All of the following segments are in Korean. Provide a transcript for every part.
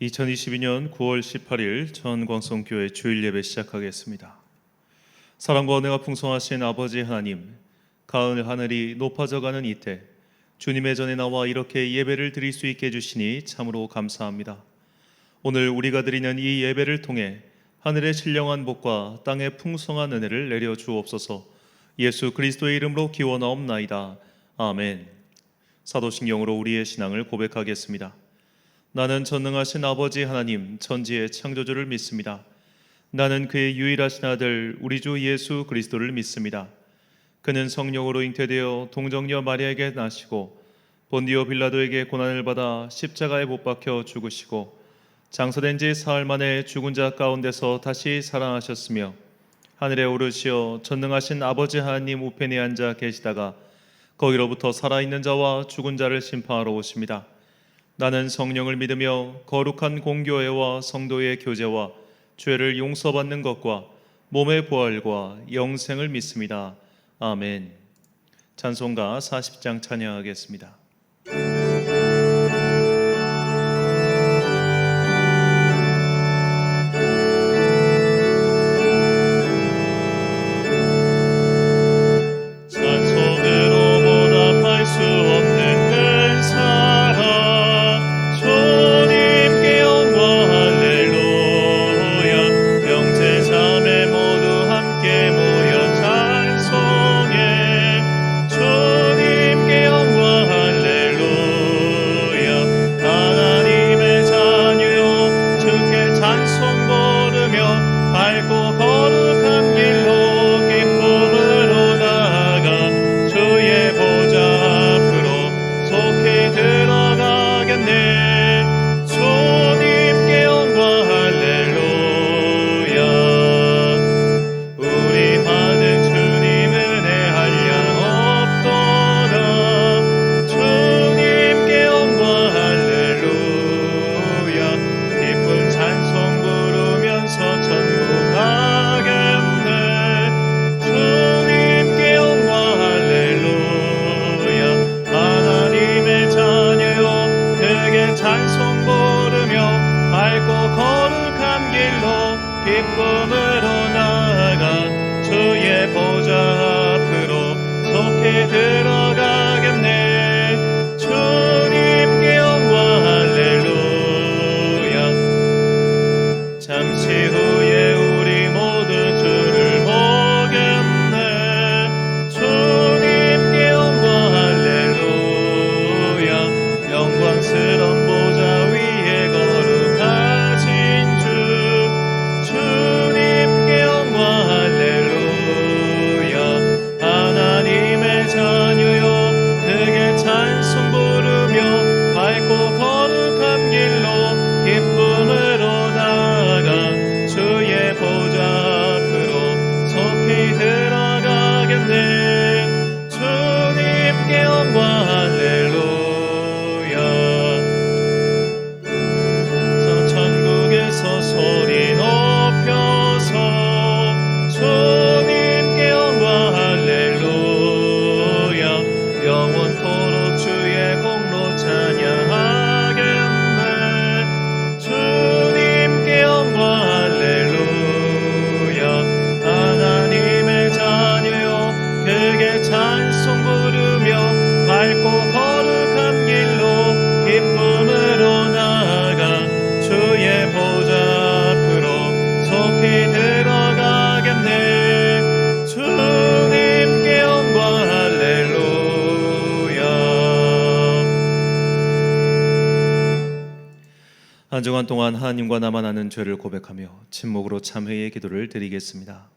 2022년 9월 18일 전광성교회 주일 예배 시작하겠습니다. 사랑과 은혜가 풍성하신 아버지 하나님, 가을 하늘이 높아져가는 이때 주님의 전에 나와 이렇게 예배를 드릴 수 있게 해주시니 참으로 감사합니다. 오늘 우리가 드리는 이 예배를 통해 하늘의 신령한 복과 땅의 풍성한 은혜를 내려 주옵소서. 예수 그리스도의 이름으로 기원하옵나이다. 아멘. 사도신경으로 우리의 신앙을 고백하겠습니다. 나는 전능하신 아버지 하나님 천지의 창조주를 믿습니다. 나는 그의 유일하신 아들 우리 주 예수 그리스도를 믿습니다. 그는 성령으로 잉태되어 동정녀 마리아에게 나시고 본디오 빌라도에게 고난을 받아 십자가에 못 박혀 죽으시고 장사된 지 사흘 만에 죽은 자 가운데서 다시 살아나셨으며 하늘에 오르시어 전능하신 아버지 하나님 우편에 앉아 계시다가 거기로부터 살아있는 자와 죽은 자를 심판하러 오십니다. 나는 성령을 믿으며 거룩한 공교회와 성도의 교제와 죄를 용서받는 것과 몸의 부활과 영생을 믿습니다. 아멘. 찬송가 40장 찬양하겠습니다. 기쁨으로 나아가 주의 보좌 앞으로 속히 들어가겠네. 주님께 영광 할렐루야. 잠시 후에 우리 모두 주를 보겠네. 주님께 영광 할렐루야. 영광스러운 보좌 위에 거룩하신 주 주님께 영광 할렐루야. 하나님의 자녀요 크게 찬송 부르며 밝고 거룩한 길로 기쁨으로 나아가 주의 보좌 앞으로 속히 들어가겠네. 주님께 영광 할렐루야. 천국에서 소리 높여서 주님께 영광 할렐루야. 영원토록 주의 공로 찬양하겠네. 주님께 영광 할렐루야. 하나님의 자녀요 크게 찬송 부르며 밝고 거룩한 길로 기쁨으로 나아가 주의 보좌 앞으로 속히 들어가겠네. 주님께 영광 할렐루야. 한 주간 동안 하나님과 나만 아는 죄를 고백하며 침묵으로 참회의 기도를 드리겠습니다.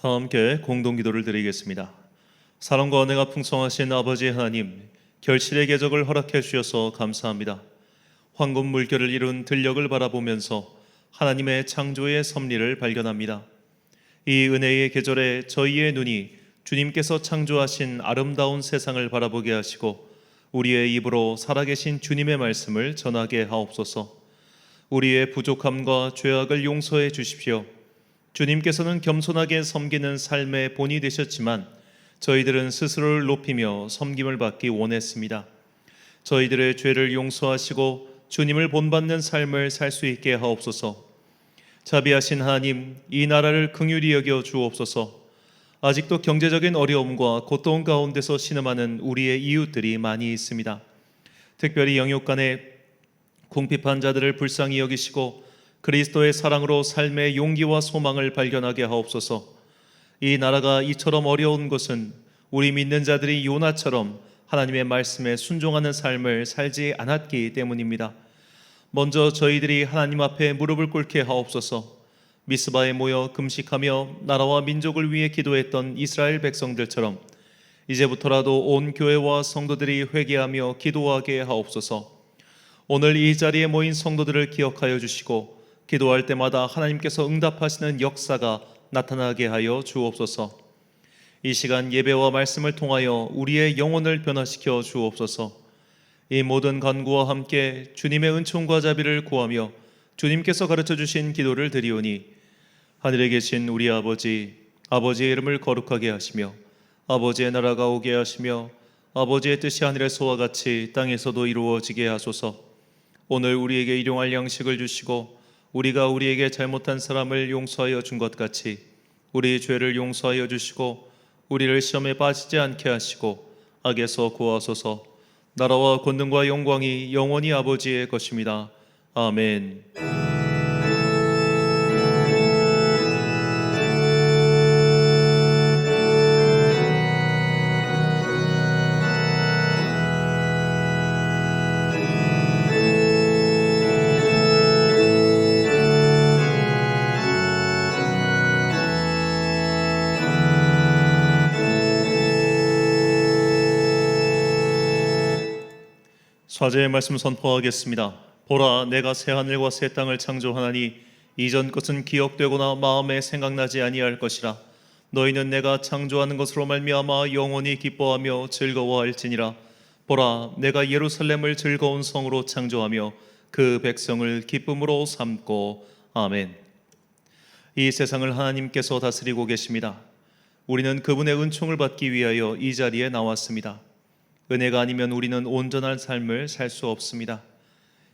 다 함께 공동기도를 드리겠습니다. 사랑과 은혜가 풍성하신 아버지 하나님, 결실의 궤적을 허락해 주셔서 감사합니다. 황금 물결을 이룬 들녘을 바라보면서 하나님의 창조의 섭리를 발견합니다. 이 은혜의 계절에 저희의 눈이 주님께서 창조하신 아름다운 세상을 바라보게 하시고 우리의 입으로 살아계신 주님의 말씀을 전하게 하옵소서. 우리의 부족함과 죄악을 용서해 주십시오. 주님께서는 겸손하게 섬기는 삶의 본이 되셨지만 저희들은 스스로를 높이며 섬김을 받기 원했습니다. 저희들의 죄를 용서하시고 주님을 본받는 삶을 살 수 있게 하옵소서. 자비하신 하나님, 이 나라를 긍휼히 여겨 주옵소서. 아직도 경제적인 어려움과 고통 가운데서 신음하는 우리의 이웃들이 많이 있습니다. 특별히 영육간에 궁핍한 자들을 불쌍히 여기시고 그리스도의 사랑으로 삶의 용기와 소망을 발견하게 하옵소서. 이 나라가 이처럼 어려운 것은 우리 믿는 자들이 요나처럼 하나님의 말씀에 순종하는 삶을 살지 않았기 때문입니다. 먼저 저희들이 하나님 앞에 무릎을 꿇게 하옵소서. 미스바에 모여 금식하며 나라와 민족을 위해 기도했던 이스라엘 백성들처럼 이제부터라도 온 교회와 성도들이 회개하며 기도하게 하옵소서. 오늘 이 자리에 모인 성도들을 기억하여 주시고 기도할 때마다 하나님께서 응답하시는 역사가 나타나게 하여 주옵소서. 이 시간 예배와 말씀을 통하여 우리의 영혼을 변화시켜 주옵소서. 이 모든 간구와 함께 주님의 은총과 자비를 구하며 주님께서 가르쳐 주신 기도를 드리오니 하늘에 계신 우리 아버지, 아버지의 이름을 거룩하게 하시며 아버지의 나라가 오게 하시며 아버지의 뜻이 하늘에서와 같이 땅에서도 이루어지게 하소서. 오늘 우리에게 일용할 양식을 주시고 우리가 우리에게 잘못한 사람을 용서하여 준 것 같이 우리 죄를 용서하여 주시고 우리를 시험에 빠지지 않게 하시고 악에서 구하소서. 나라와 권능과 영광이 영원히 아버지의 것입니다. 아멘. 사제의 말씀 선포하겠습니다. 보라, 내가 새 하늘과 새 땅을 창조하나니 이전 것은 기억되거나 마음에 생각나지 아니할 것이라. 너희는 내가 창조하는 것으로 말미암아 영원히 기뻐하며 즐거워할지니라. 보라, 내가 예루살렘을 즐거운 성으로 창조하며 그 백성을 기쁨으로 삼고. 아멘. 이 세상을 하나님께서 다스리고 계십니다. 우리는 그분의 은총을 받기 위하여 이 자리에 나왔습니다. 은혜가 아니면 우리는 온전한 삶을 살 수 없습니다.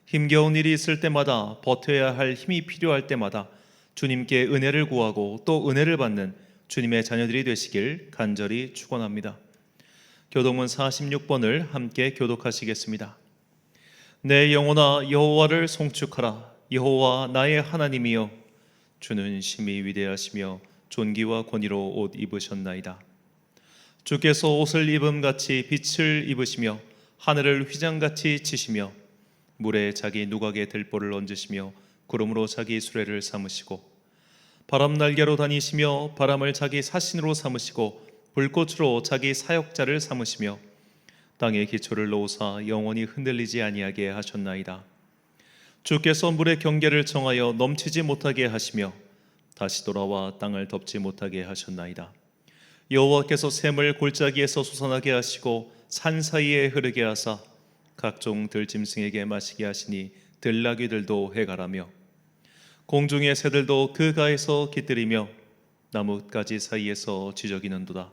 힘겨운 일이 있을 때마다, 버텨야 할 힘이 필요할 때마다 주님께 은혜를 구하고 또 은혜를 받는 주님의 자녀들이 되시길 간절히 축원합니다. 교독문 46번을 함께 교독하시겠습니다. 내 영혼아 여호와를 송축하라. 여호와 나의 하나님이여, 주는 심히 위대하시며 존귀와 권위로 옷 입으셨나이다. 주께서 옷을 입음같이 빛을 입으시며 하늘을 휘장같이 치시며 물에 자기 누각의 들보를 얹으시며 구름으로 자기 수레를 삼으시고 바람 날개로 다니시며 바람을 자기 사신으로 삼으시고 불꽃으로 자기 사역자를 삼으시며 땅에 기초를 놓으사 영원히 흔들리지 아니하게 하셨나이다. 주께서 물의 경계를 정하여 넘치지 못하게 하시며 다시 돌아와 땅을 덮지 못하게 하셨나이다. 여호와께서 샘을 골짜기에서 솟아나게 하시고 산 사이에 흐르게 하사 각종 들짐승에게 마시게 하시니 들나귀들도 해가라며 공중의 새들도 그 가에서 깃들이며 나뭇가지 사이에서 지저귀는도다.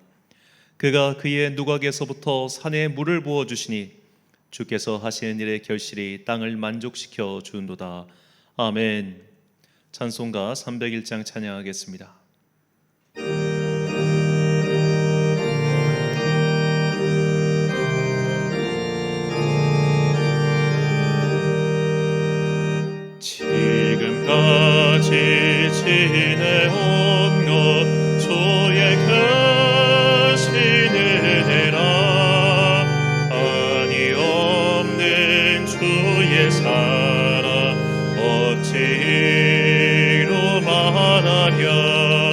그가 그의 누각에서부터 산에 물을 부어주시니 주께서 하시는 일의 결실이 땅을 만족시켜 주는도다. 아멘. 찬송가 301장 찬양하겠습니다. 지금까지 지내온 것 주의 크신 은혜라. 한이 없는 주의 사랑 어찌로 말하랴.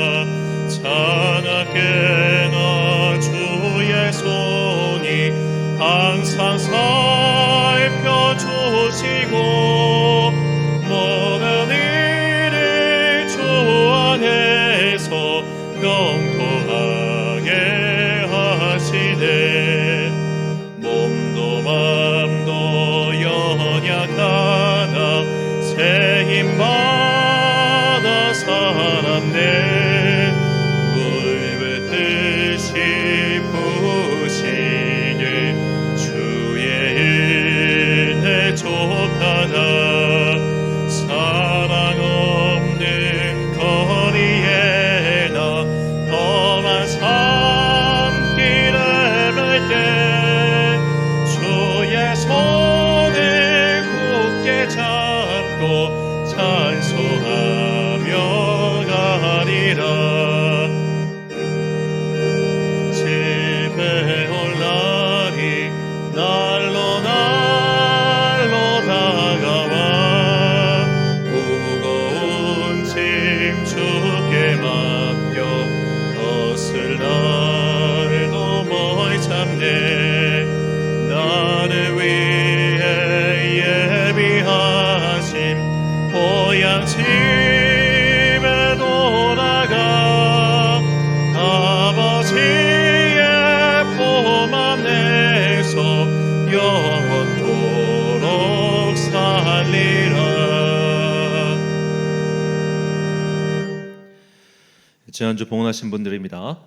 지난주 봉헌하신 분들입니다.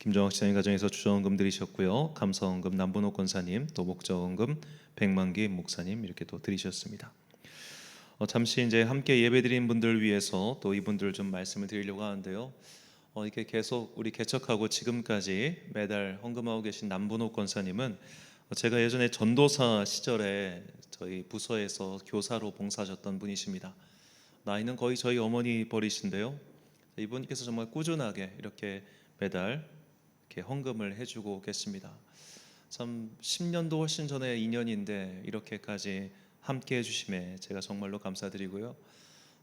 김정학 시장님 가정에서 주정헌금 드리셨고요. 감사헌금 남분호 권사님, 또 목자헌금 백만기 목사님 이렇게 또 드리셨습니다. 잠시 이제 함께 예배드린 분들 위해서 또 이분들 좀 말씀을 드리려고 하는데요. 이렇게 계속 우리 개척하고 지금까지 매달 헌금하고 계신 남분호 권사님은 제가 예전에 전도사 시절에 저희 부서에서 교사로 봉사하셨던 분이십니다. 나이는 거의 저희 어머니 버리신데요. 이분께서 정말 꾸준하게 이렇게 매달 이렇게 헌금을 해주고 계십니다. 참 10년도 훨씬 전의 인연인데 이렇게까지 함께 해주심에 제가 정말로 감사드리고요.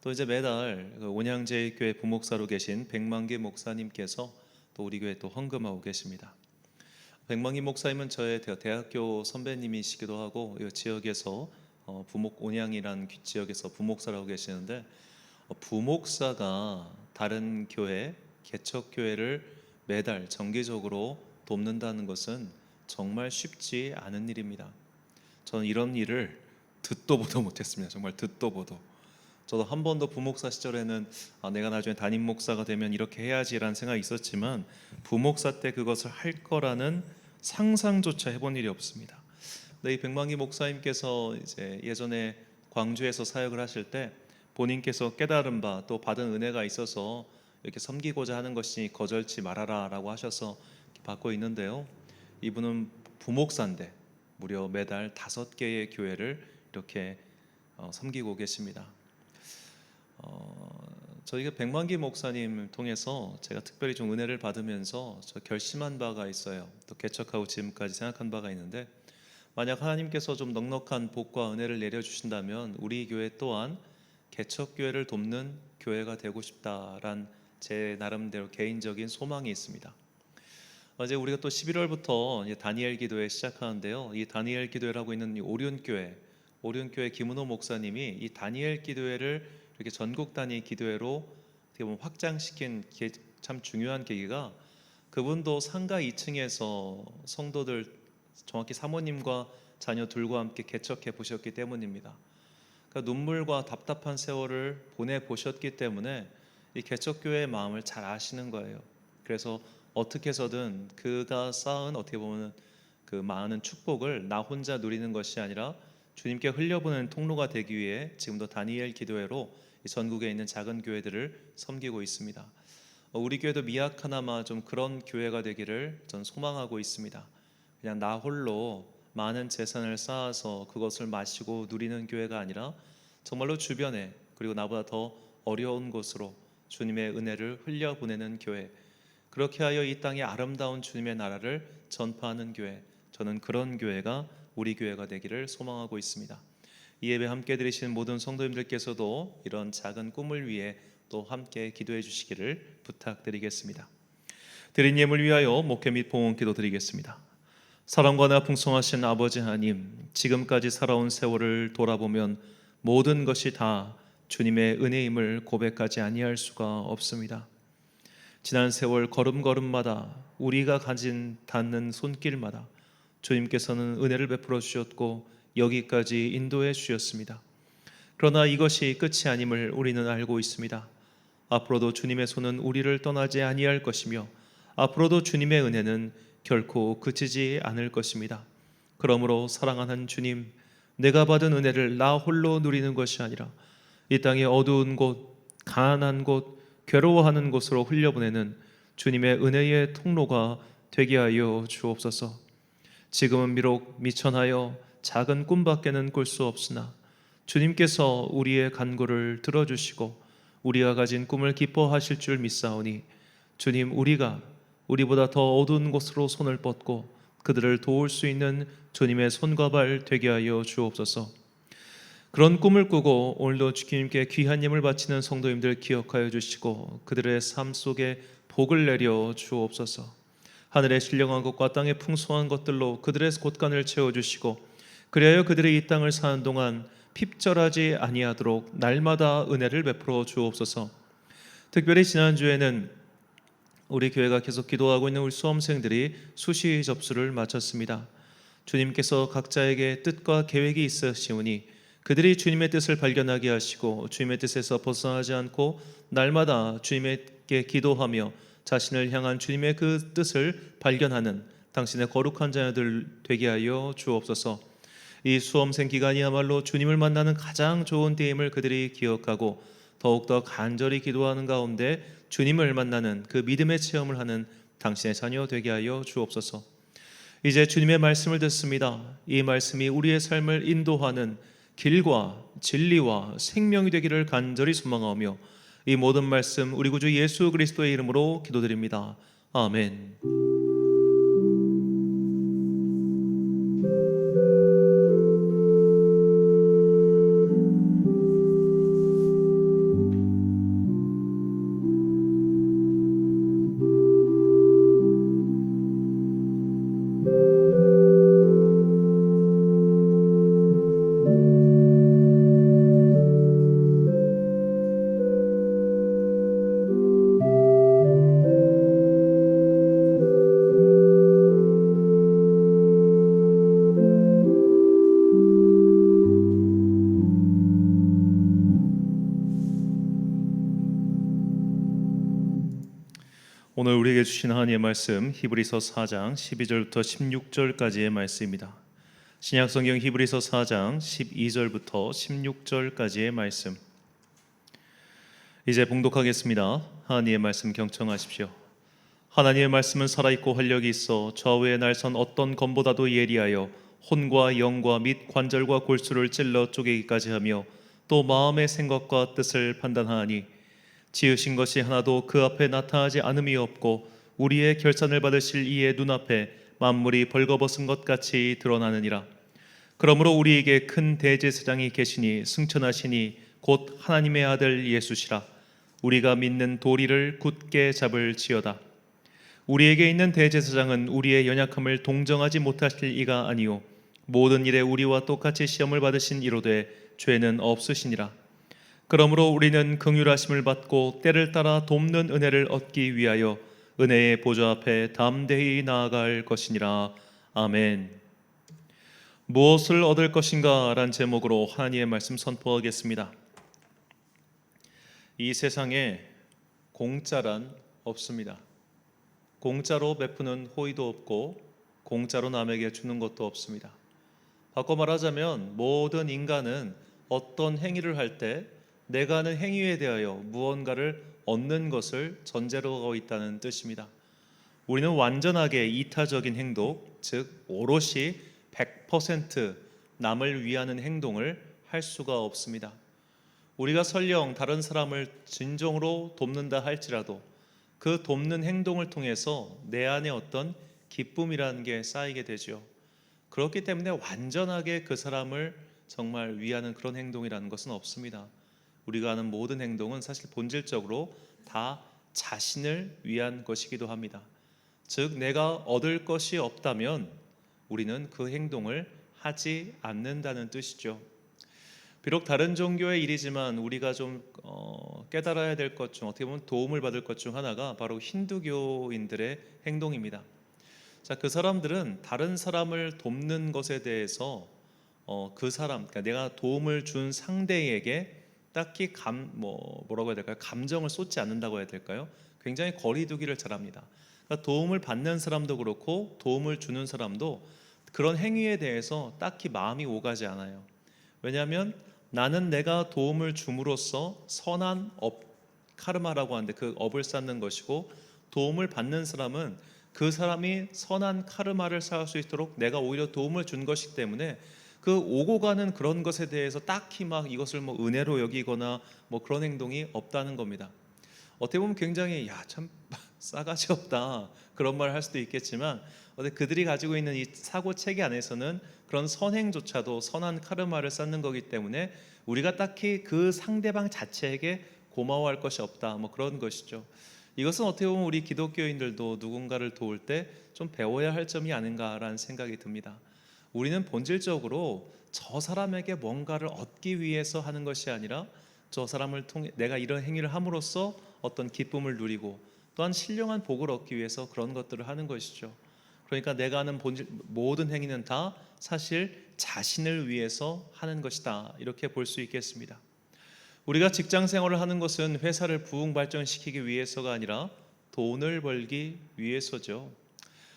또 이제 매달 온양제일교회 부목사로 계신 백만기 목사님께서 또 우리 교회 또 헌금하고 계십니다. 백만기 목사님은 저의 대학교 선배님이시기도 하고 이 지역에서 부목 온양이라는 지역에서 부목사라고 계시는데 부목사가 다른 교회 개척교회를 매달 정기적으로 돕는다는 것은 정말 쉽지 않은 일입니다. 저는 이런 일을 듣도 보도 못했습니다. 정말 듣도 보도. 저도 한 번도 부목사 시절에는 내가 나중에 담임 목사가 되면 이렇게 해야지라는 생각이 있었지만 부목사 때 그것을 할 거라는 상상조차 해본 일이 없습니다. 근데 이 백만기 목사님께서 이제 예전에 광주에서 사역을 하실 때 본인께서 깨달은 바 또 받은 은혜가 있어서 이렇게 섬기고자 하는 것이 거절치 말아라라고 하셔서 받고 있는데요. 이분은 부목사인데 무려 매달 5개의 교회를 이렇게 섬기고 계십니다. 저희가 백만기 목사님을 통해서 제가 특별히 좀 은혜를 받으면서 저 결심한 바가 있어요. 또 개척하고 지금까지 생각한 바가 있는데 만약 하나님께서 좀 넉넉한 복과 은혜를 내려주신다면 우리 교회 또한 개척교회를 돕는 교회가 되고 싶다란 제 나름대로 개인적인 소망이 있습니다. 이제 우리가 또 11월부터 다니엘 기도회 시작하는데요. 이 다니엘 기도회라고 있는 이 오륜교회 김은호 목사님이 이 다니엘 기도회를 이렇게 전국 단위 기도회로 어떻게 보면 확장시킨 참 중요한 계기가 그분도 상가 2층에서 성도들 정확히 사모님과 자녀 둘과 함께 개척해 보셨기 때문입니다. 그러니까 눈물과 답답한 세월을 보내 보셨기 때문에 이 개척교회의 마음을 잘 아시는 거예요. 그래서 어떻게 해서든 그가 쌓은 어떻게 보면 그 많은 축복을 나 혼자 누리는 것이 아니라 주님께 흘려보내는 통로가 되기 위해 지금도 다니엘 기도회로 전국에 있는 작은 교회들을 섬기고 있습니다. 우리 교회도 미약하나마 좀 그런 교회가 되기를 전 소망하고 있습니다. 그냥 나 홀로 많은 재산을 쌓아서 그것을 마시고 누리는 교회가 아니라 정말로 주변에 그리고 나보다 더 어려운 곳으로 주님의 은혜를 흘려보내는 교회, 그렇게 하여 이 땅에 아름다운 주님의 나라를 전파하는 교회, 저는 그런 교회가 우리 교회가 되기를 소망하고 있습니다. 이 예배 함께 드리시는 모든 성도님들께서도 이런 작은 꿈을 위해 또 함께 기도해 주시기를 부탁드리겠습니다. 드린 예물 위하여 목회 및 봉헌 기도 드리겠습니다. 사랑과 나 풍성하신 아버지 하나님, 지금까지 살아온 세월을 돌아보면 모든 것이 다 주님의 은혜임을 고백하지 아니할 수가 없습니다. 지난 세월 걸음걸음마다 우리가 가진 닿는 손길마다 주님께서는 은혜를 베풀어 주셨고 여기까지 인도해 주셨습니다. 그러나 이것이 끝이 아님을 우리는 알고 있습니다. 앞으로도 주님의 손은 우리를 떠나지 아니할 것이며 앞으로도 주님의 은혜는 결코 그치지 않을 것입니다. 그러므로 사랑하는 주님, 내가 받은 은혜를 나 홀로 누리는 것이 아니라 이 땅의 어두운 곳, 가난한 곳, 괴로워하는 곳으로 흘려보내는 주님의 은혜의 통로가 되게 하여 주옵소서. 지금은 비록 미천하여 작은 꿈밖에는 꿀 수 없으나 주님께서 우리의 간구를 들어주시고 우리가 가진 꿈을 기뻐하실 줄 믿사오니 주님, 우리가 우리보다 더 어두운 곳으로 손을 뻗고 그들을 도울 수 있는 주님의 손과 발 되게 하여 주옵소서. 그런 꿈을 꾸고 오늘도 주님께 귀한 예물 바치는 성도님들 기억하여 주시고 그들의 삶 속에 복을 내려 주옵소서. 하늘의 신령한 것과 땅의 풍성한 것들로 그들의 곳간을 채워주시고 그리하여 그들이 이 땅을 사는 동안 핍절하지 아니하도록 날마다 은혜를 베풀어 주옵소서. 특별히 지난주에는 우리 교회가 계속 기도하고 있는 우리 수험생들이 수시 접수를 마쳤습니다. 주님께서 각자에게 뜻과 계획이 있으시오니 그들이 주님의 뜻을 발견하게 하시고 주님의 뜻에서 벗어나지 않고 날마다 주님의 함께 기도하며 자신을 향한 주님의 그 뜻을 발견하는 당신의 거룩한 자녀들 되게 하여 주옵소서. 이 수험생 기간이야말로 주님을 만나는 가장 좋은 때임을 그들이 기억하고 더욱더 간절히 기도하는 가운데 주님을 만나는 그 믿음의 체험을 하는 당신의 자녀 되게 하여 주옵소서. 이제 주님의 말씀을 듣습니다. 이 말씀이 우리의 삶을 인도하는 길과 진리와 생명이 되기를 간절히 소망하며 이 모든 말씀 우리 구주 예수 그리스도의 이름으로 기도드립니다. 아멘. 오늘 우리에게 주신 하나님의 말씀 히브리서 4장 12절부터 16절까지의 말씀입니다. 신약성경 히브리서 4장 12절부터 16절까지의 말씀. 이제 봉독하겠습니다. 하나님의 말씀 경청하십시오. 하나님의 말씀은 살아있고 활력이 있어 좌우의 날선 어떤 검보다도 예리하여 혼과 영과 및 관절과 골수를 찔러 쪼개기까지 하며 또 마음의 생각과 뜻을 판단하니 지으신 것이 하나도 그 앞에 나타나지 않음이 없고 우리의 결산을 받으실 이의 눈앞에 만물이 벌거벗은 것 같이 드러나느니라. 그러므로 우리에게 큰 대제사장이 계시니 승천하시니 곧 하나님의 아들 예수시라. 우리가 믿는 도리를 굳게 잡을지어다. 우리에게 있는 대제사장은 우리의 연약함을 동정하지 못하실 이가 아니요 모든 일에 우리와 똑같이 시험을 받으신 이로되 죄는 없으시니라. 그러므로 우리는 긍휼하심을 받고 때를 따라 돕는 은혜를 얻기 위하여 은혜의 보좌 앞에 담대히 나아갈 것이니라. 아멘. 무엇을 얻을 것인가? 라는 제목으로 하나님의 말씀 선포하겠습니다. 이 세상에 공짜란 없습니다. 공짜로 베푸는 호의도 없고 공짜로 남에게 주는 것도 없습니다. 바꿔 말하자면 모든 인간은 어떤 행위를 할 때 내가 하는 행위에 대하여 무언가를 얻는 것을 전제로 하고 있다는 뜻입니다. 우리는 완전하게 이타적인 행동, 즉 오롯이 100% 남을 위하는 행동을 할 수가 없습니다. 우리가 설령 다른 사람을 진정으로 돕는다 할지라도 그 돕는 행동을 통해서 내 안에 어떤 기쁨이라는 게 쌓이게 되죠. 그렇기 때문에 완전하게 그 사람을 정말 위하는 그런 행동이라는 것은 없습니다. 우리가 하는 모든 행동은 사실 본질적으로 다 자신을 위한 것이기도 합니다. 즉 내가 얻을 것이 없다면 우리는 그 행동을 하지 않는다는 뜻이죠. 비록 다른 종교의 일이지만 우리가 좀 깨달아야 될 것 중 어떻게 보면 도움을 받을 것 중 하나가 바로 힌두교인들의 행동입니다. 자, 그 사람들은 다른 사람을 돕는 것에 대해서 그 사람, 그러니까 내가 도움을 준 상대에게 딱히 뭐라고 해야 될까요? 감정을 쏟지 않는다고 해야 될까요? 굉장히 거리두기를 잘합니다. 그러니까 도움을 받는 사람도 그렇고 도움을 주는 사람도 그런 행위에 대해서 딱히 마음이 오가지 않아요. 왜냐하면 나는 내가 도움을 줌으로써 선한 카르마라고 하는데 그 업을 쌓는 것이고, 도움을 받는 사람은 그 사람이 선한 카르마를 쌓을 수 있도록 내가 오히려 도움을 준 것이기 때문에 그 오고 가는 그런 것에 대해서 딱히 막 이것을 뭐 은혜로 여기거나 뭐 그런 행동이 없다는 겁니다. 어떻게 보면 굉장히 참 싸가지 없다 그런 말을 할 수도 있겠지만 그들이 가지고 있는 이 사고 체계 안에서는 그런 선행조차도 선한 카르마를 쌓는 거기 때문에 우리가 딱히 그 상대방 자체에게 고마워할 것이 없다 뭐 그런 것이죠. 이것은 어떻게 보면 우리 기독교인들도 누군가를 도울 때 좀 배워야 할 점이 아닌가라는 생각이 듭니다. 우리는 본질적으로 저 사람에게 뭔가를 얻기 위해서 하는 것이 아니라 저 사람을 통해 내가 이런 행위를 함으로써 어떤 기쁨을 누리고 또한 신령한 복을 얻기 위해서 그런 것들을 하는 것이죠. 그러니까 내가 하는 모든 행위는 다 사실 자신을 위해서 하는 것이다, 이렇게 볼 수 있겠습니다. 우리가 직장 생활을 하는 것은 회사를 부흥 발전시키기 위해서가 아니라 돈을 벌기 위해서죠.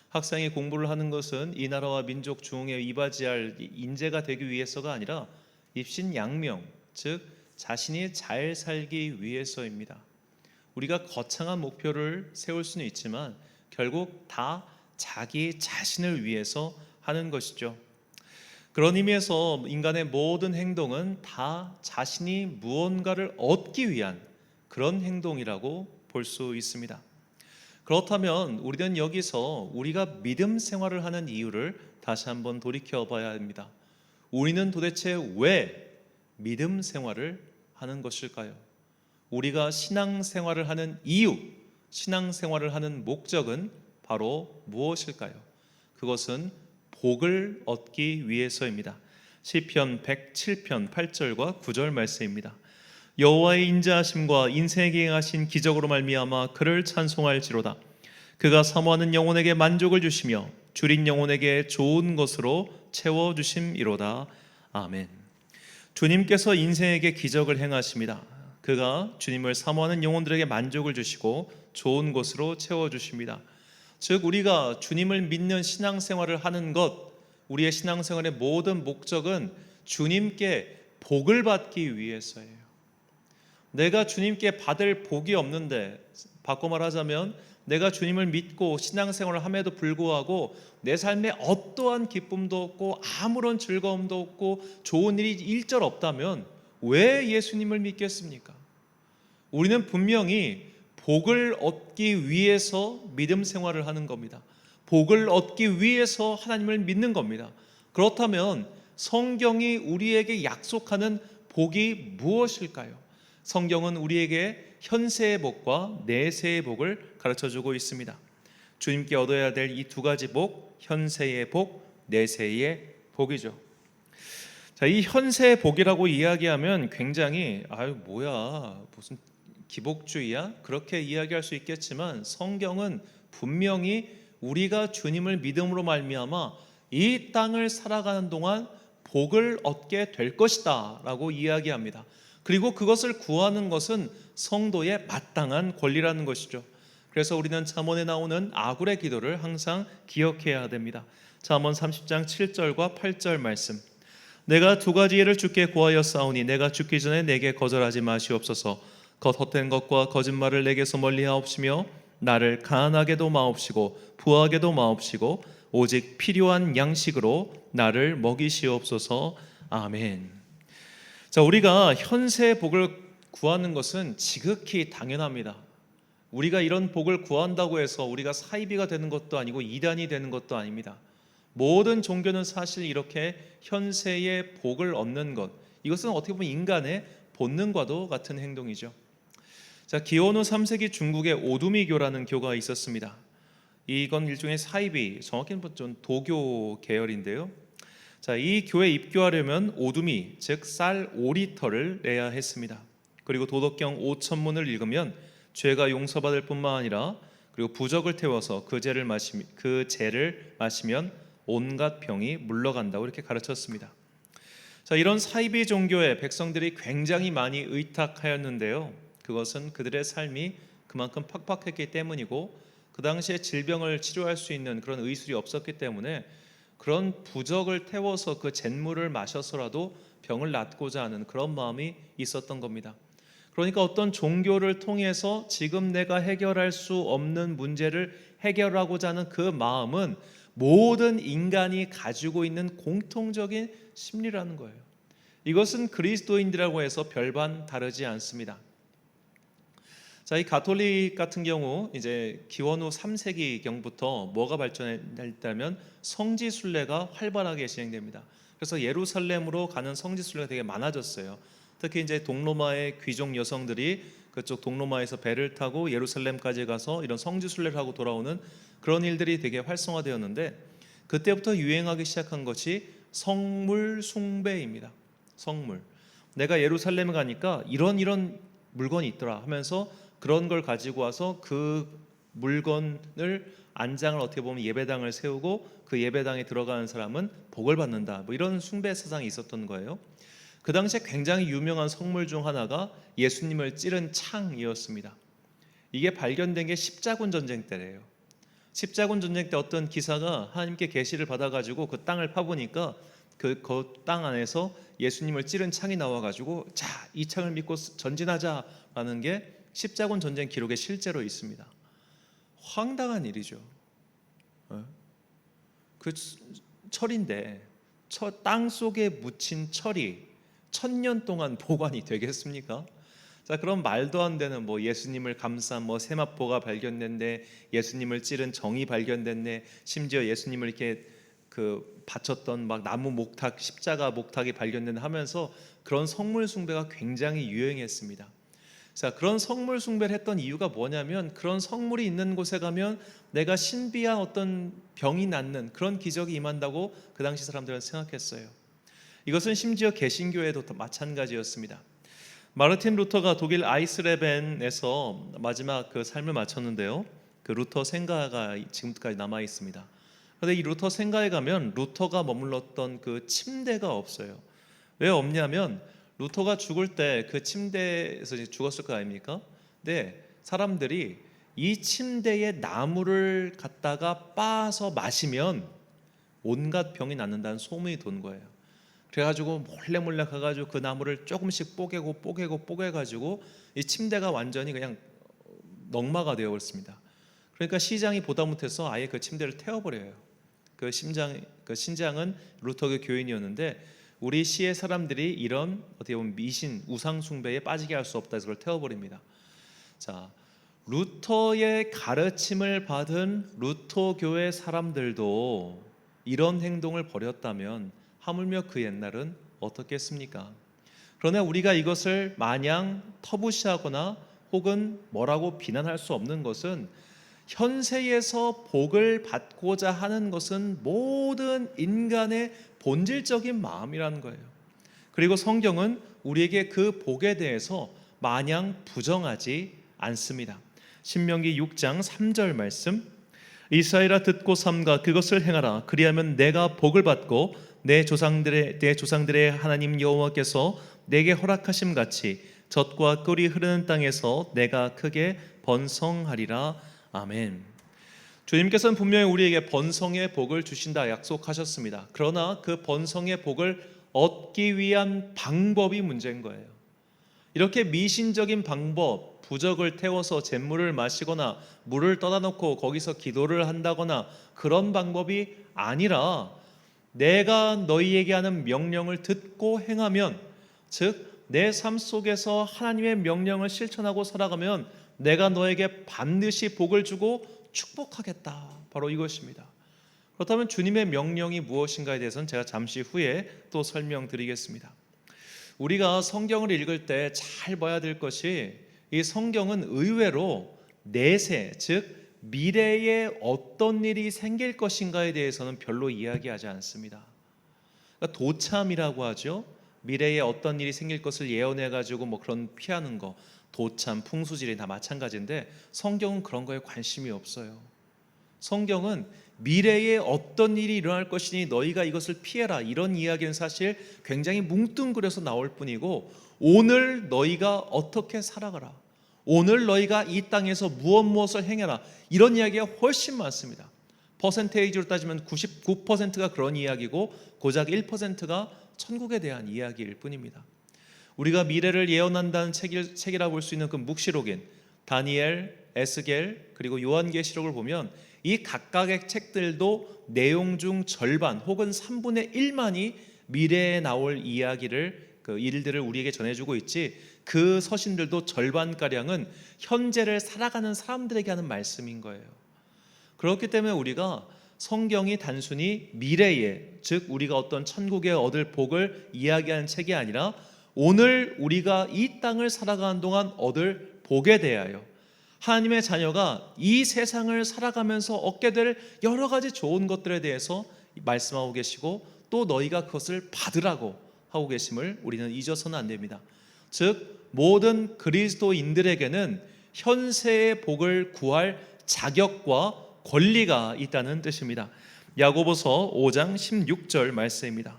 학생이 공부를 하는 것은 이 나라와 민족 중흥에 이바지할 인재가 되기 위해서가 아니라 입신양명, 즉 자신이 잘 살기 위해서입니다. 우리가 거창한 목표를 세울 수는 있지만 결국 다 자기 자신을 위해서 하는 것이죠. 그런 의미에서 인간의 모든 행동은 다 자신이 무언가를 얻기 위한 그런 행동이라고 볼 수 있습니다. 그렇다면 우리는 여기서 우리가 믿음 생활을 하는 이유를 다시 한번 돌이켜 봐야 합니다. 우리는 도대체 왜 믿음 생활을 하는 것일까요? 우리가 신앙 생활을 하는 이유, 신앙 생활을 하는 목적은 바로 무엇일까요? 그것은 복을 얻기 위해서입니다. 시편 107편 8절과 9절 말씀입니다. 여호와의 인자하심과 인생에게 행하신 기적으로 말미암아 그를 찬송할지로다. 그가 사모하는 영혼에게 만족을 주시며 줄인 영혼에게 좋은 것으로 채워주심이로다. 아멘. 주님께서 인생에게 기적을 행하십니다. 그가 주님을 사모하는 영혼들에게 만족을 주시고 좋은 것으로 채워주십니다. 즉 우리가 주님을 믿는 신앙생활을 하는 것, 우리의 신앙생활의 모든 목적은 주님께 복을 받기 위해서예요. 내가 주님께 받을 복이 없는데, 바꿔 말하자면 내가 주님을 믿고 신앙생활을 함에도 불구하고 내 삶에 어떠한 기쁨도 없고 아무런 즐거움도 없고 좋은 일이 일절 없다면 왜 예수님을 믿겠습니까? 우리는 분명히 복을 얻기 위해서 믿음 생활을 하는 겁니다. 복을 얻기 위해서 하나님을 믿는 겁니다. 그렇다면 성경이 우리에게 약속하는 복이 무엇일까요? 성경은 우리에게 현세의 복과 내세의 복을 가르쳐주고 있습니다. 주님께 얻어야 될 이 두 가지 복, 현세의 복, 내세의 복이죠. 자, 이 현세의 복이라고 이야기하면 굉장히 뭐야 무슨 기복주의야? 그렇게 이야기할 수 있겠지만 성경은 분명히 우리가 주님을 믿음으로 말미암아 이 땅을 살아가는 동안 복을 얻게 될 것이다 라고 이야기합니다. 그리고 그것을 구하는 것은 성도의 마땅한 권리라는 것이죠. 그래서 우리는 잠언에 나오는 아굴의 기도를 항상 기억해야 됩니다. 잠언 30장 7절과 8절 말씀. 내가 두 가지 일을 주께 구하였사오니 내가 죽기 전에 내게 거절하지 마시옵소서. 겉 헛된 것과 거짓말을 내게서 멀리하옵시며 나를 가난하게도 마옵시고 부하게도 마옵시고 오직 필요한 양식으로 나를 먹이시옵소서. 아멘. 자, 우리가 현세의 복을 구하는 것은 지극히 당연합니다. 우리가 이런 복을 구한다고 해서 우리가 사이비가 되는 것도 아니고 이단이 되는 것도 아닙니다. 모든 종교는 사실 이렇게 현세의 복을 얻는 것, 이것은 어떻게 보면 인간의 본능과도 같은 행동이죠. 자, 기원후 3세기 중국에 오두미교라는 교가 있었습니다. 이건 일종의 사이비, 정확히는 좀 도교 계열인데요. 자, 이 교회에 입교하려면 오두미, 즉 쌀 5리터를 내야 했습니다. 그리고 도덕경 5천문을 읽으면 죄가 용서받을 뿐만 아니라 그리고 부적을 태워서 그 죄를 마시면 온갖 병이 물러간다고 이렇게 가르쳤습니다. 자, 이런 사이비 종교에 백성들이 굉장히 많이 의탁하였는데요. 그것은 그들의 삶이 그만큼 팍팍했기 때문이고 그 당시에 질병을 치료할 수 있는 그런 의술이 없었기 때문에 그런 부적을 태워서 그 잿물을 마셔서라도 병을 낫고자 하는 그런 마음이 있었던 겁니다. 그러니까 어떤 종교를 통해서 지금 내가 해결할 수 없는 문제를 해결하고자 하는 그 마음은 모든 인간이 가지고 있는 공통적인 심리라는 거예요. 이것은 그리스도인들이라고 해서 별반 다르지 않습니다. 자, 이 가톨릭 같은 경우 이제 기원후 3세기경부터 뭐가 발전했다면 성지 순례가 활발하게 진행됩니다. 그래서 예루살렘으로 가는 성지 순례가 되게 많아졌어요. 특히 이제 동로마의 귀족 여성들이 그쪽 동로마에서 배를 타고 예루살렘까지 가서 이런 성지 순례를 하고 돌아오는 그런 일들이 되게 활성화되었는데 그때부터 유행하기 시작한 것이 성물 숭배입니다. 성물. 내가 예루살렘에 가니까 이런 물건이 있더라 하면서 그런 걸 가지고 와서 그 물건을 안장을 어떻게 보면 예배당을 세우고 그 예배당에 들어가는 사람은 복을 받는다. 뭐 이런 숭배 사상이 있었던 거예요. 그 당시에 굉장히 유명한 성물 중 하나가 예수님을 찌른 창이었습니다. 이게 발견된 게 십자군 전쟁 때래요. 십자군 전쟁 때 어떤 기사가 하나님께 계시를 받아가지고 그 땅을 파보니까 그 땅 안에서 예수님을 찌른 창이 나와가지고 자, 이 창을 믿고 전진하자라는 게 십자군 전쟁 기록에 실제로 있습니다. 황당한 일이죠. 그 철인데 땅 속에 묻힌 철이 1000년 동안 보관이 되겠습니까? 자, 그럼 말도 안 되는 예수님을 감싼 세마포가 발견됐네, 예수님을 찌른 정이 발견됐네, 심지어 예수님을 이렇게 바쳤던 나무 목탁, 십자가 목탁이 발견된 하면서 그런 성물 숭배가 굉장히 유행했습니다. 자, 그런 성물 숭배를 했던 이유가 뭐냐면 그런 성물이 있는 곳에 가면 내가 신비한 어떤 병이 낫는 그런 기적이 임한다고 그 당시 사람들은 생각했어요. 이것은 심지어 개신교에도 마찬가지였습니다. 마르틴 루터가 독일 아이슬레벤에서 마지막 그 삶을 마쳤는데요. 그 루터 생가가 지금까지 남아 있습니다. 그런데 이 루터 생가에 가면 루터가 머물렀던 그 침대가 없어요. 왜 없냐면 루터가 죽을 때 그 침대에서 죽었을 거 아닙니까? 근데 사람들이 이 침대에 나무를 갖다가 빻아서 마시면 온갖 병이 낫는다는 소문이 돈 거예요. 그래가지고 몰래 가가지고 그 나무를 조금씩 뽀개가지고 이 침대가 완전히 그냥 넝마가 되어버렸습니다. 그러니까 시장이 보다 못해서 아예 그 침대를 태워버려요. 그 신장은 루터교 교인이었는데 우리 시의 사람들이 이런 어떻게 보면 미신, 우상 숭배에 빠지게 할 수 없다 해서 그걸 태워버립니다. 자, 루터의 가르침을 받은 루터교의 사람들도 이런 행동을 벌였다면 하물며 그 옛날은 어떻겠습니까? 그러나 우리가 이것을 마냥 터부시하거나 혹은 뭐라고 비난할 수 없는 것은 현세에서 복을 받고자 하는 것은 모든 인간의 본질적인 마음이라는 거예요. 그리고 성경은 우리에게 그 복에 대해서 마냥 부정하지 않습니다. 신명기 6장 3절 말씀, 이스라엘아 듣고 삼가 그것을 행하라. 그리하면 내가 복을 받고 내 조상들의 하나님 여호와께서 내게 허락하심 같이 젖과 꿀이 흐르는 땅에서 내가 크게 번성하리라. 아멘. 주님께서는 분명히 우리에게 번성의 복을 주신다 약속하셨습니다. 그러나 그 번성의 복을 얻기 위한 방법이 문제인 거예요. 이렇게 미신적인 방법, 부적을 태워서 잿물을 마시거나 물을 떠다 놓고 거기서 기도를 한다거나 그런 방법이 아니라 내가 너희에게 하는 명령을 듣고 행하면, 즉 내 삶 속에서 하나님의 명령을 실천하고 살아가면 내가 너에게 반드시 복을 주고 축복하겠다. 바로 이것입니다. 그렇다면 주님의 명령이 무엇인가에 대해서는 제가 잠시 후에 또 설명드리겠습니다. 우리가 성경을 읽을 때 잘 봐야 될 것이, 이 성경은 의외로 내세, 즉 미래에 어떤 일이 생길 것인가에 대해서는 별로 이야기하지 않습니다. 그러니까 도참이라고 하죠. 미래에 어떤 일이 생길 것을 예언해가지고 그런 피하는 거, 도참, 풍수지리 다 마찬가지인데 성경은 그런 거에 관심이 없어요. 성경은 미래에 어떤 일이 일어날 것이니 너희가 이것을 피해라, 이런 이야기는 사실 굉장히 뭉뚱그려서 나올 뿐이고, 오늘 너희가 어떻게 살아가라, 오늘 너희가 이 땅에서 무엇을 행해라, 이런 이야기가 훨씬 많습니다. 퍼센테이지로 따지면 99%가 그런 이야기고 고작 1%가 천국에 대한 이야기일 뿐입니다. 우리가 미래를 예언한다는 책이라 볼 수 있는 그 묵시록인 다니엘, 에스겔 그리고 요한계시록을 보면 이 각각의 책들도 내용 중 절반 혹은 3분의 1만이 미래에 나올 이야기를, 그 일들을 우리에게 전해주고 있지, 그 서신들도 절반가량은 현재를 살아가는 사람들에게 하는 말씀인 거예요. 그렇기 때문에 우리가 성경이 단순히 미래에, 즉 우리가 어떤 천국에 얻을 복을 이야기하는 책이 아니라 오늘 우리가 이 땅을 살아가는 동안 얻을 복에 대하여, 하나님의 자녀가 이 세상을 살아가면서 얻게 될 여러 가지 좋은 것들에 대해서 말씀하고 계시고, 또 너희가 그것을 받으라고 하고 계심을 우리는 잊어서는 안 됩니다. 즉 모든 그리스도인들에게는 현세의 복을 구할 자격과 권리가 있다는 뜻입니다. 야고보서 5장 16절 말씀입니다.